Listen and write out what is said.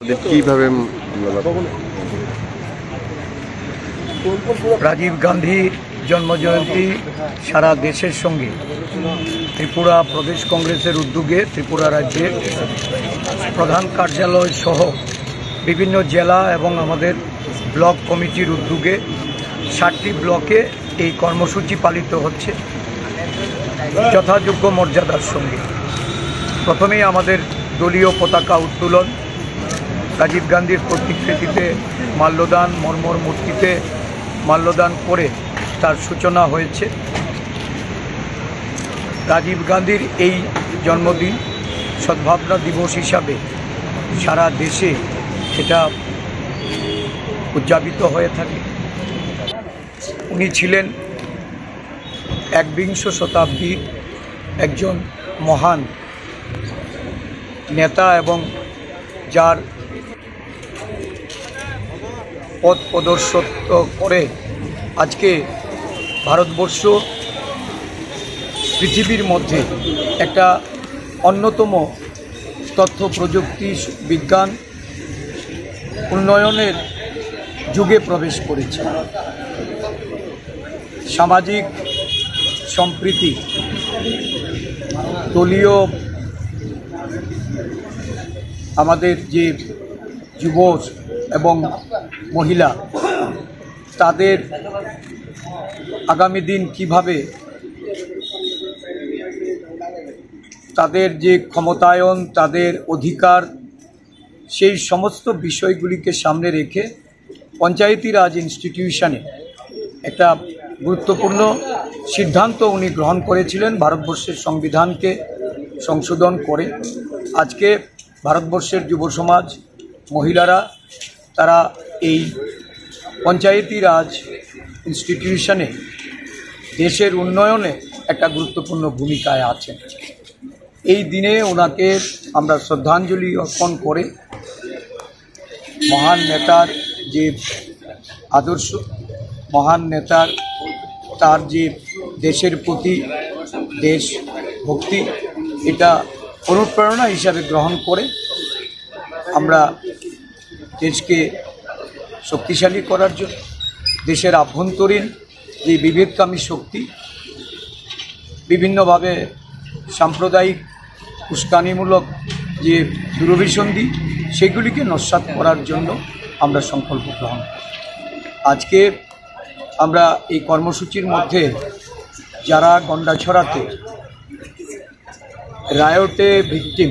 কিভাবে রাজীব গান্ধী জন্মজয়ন্তী সারা দেশের সঙ্গে ত্রিপুরা প্রদেশ কংগ্রেসের উদ্যোগে ত্রিপুরা রাজ্যের প্রধান কার্যালয় সহ বিভিন্ন জেলা এবং আমাদের ব্লক কমিটির উদ্যোগে 7টি ব্লকে এই কর্মসূচি পালিত হচ্ছে যথাযোগ্য মর্যাদার সঙ্গে। প্রথমেই আমাদের দলীয় পতাকা উত্তোলন, রাজীব গান্ধীর প্রতিকৃতিতে মাল্যদান, মর্মর মূর্তিতে মাল্যদান করে তার সূচনা হয়েছে। রাজীব গান্ধীর এই জন্মদিন সদ্ভাবনা দিবস হিসাবে সারা দেশে এটা উদযাপিত হয়ে থাকে। উনি ছিলেন একবিংশ শতাব্দীর একজন মহান নেতা এবং যার পথ প্রদর্শিত করে আজকে ভারতবর্ষ পৃথিবীর মধ্যে একটা অন্যতম তথ্য প্রযুক্তি বিজ্ঞান উন্নয়নের যুগে প্রবেশ করেছে। সামাজিক সম্প্রীতি, দলীয় আমাদের যে যুব এবং মহিলা তাদের আগামী দিন কিভাবে তাদের যে ক্ষমতায়ন, তাদের অধিকার, সেই সমস্ত বিষয়গুলিকে সামনে রেখে পঞ্চায়েতি রাজ ইনস্টিটিউশনে একটা গুরুত্বপূর্ণ সিদ্ধান্ত উনি গ্রহণ করেছিলেন ভারতবর্ষের সংবিধানকে সংশোধন করে। আজকে ভারতবর্ষের যুব সমাজ, মহিলারা তারা এই পঞ্চায়েতি রাজ ইনস্টিটিউশনে দেশের উন্নয়নে একটা গুরুত্বপূর্ণ ভূমিকায় আছেন। এই দিনে ওনাকে আমরা শ্রদ্ধাঞ্জলি অর্পণ করে মহান নেতার যে আদর্শ, মহান নেতার তার যে দেশের প্রতি দেশভক্তি, এটা অনুপ্রেরণা হিসাবে গ্রহণ করে আমরা দেশকে শক্তিশালী করার জন্য দেশের আভ্যন্তরীণ যে বিভেদকামী শক্তি, বিভিন্নভাবে সাম্প্রদায়িক উস্কানিমূলক যে দূরভিসন্ধি, সেগুলিকে নস্যাৎ করার জন্য আমরা সংকল্প গ্রহণ করি। আজকে আমরা এই কর্মসূচির মধ্যে যারা গন্ডাছড়াতে রায়োটে ভিকটিম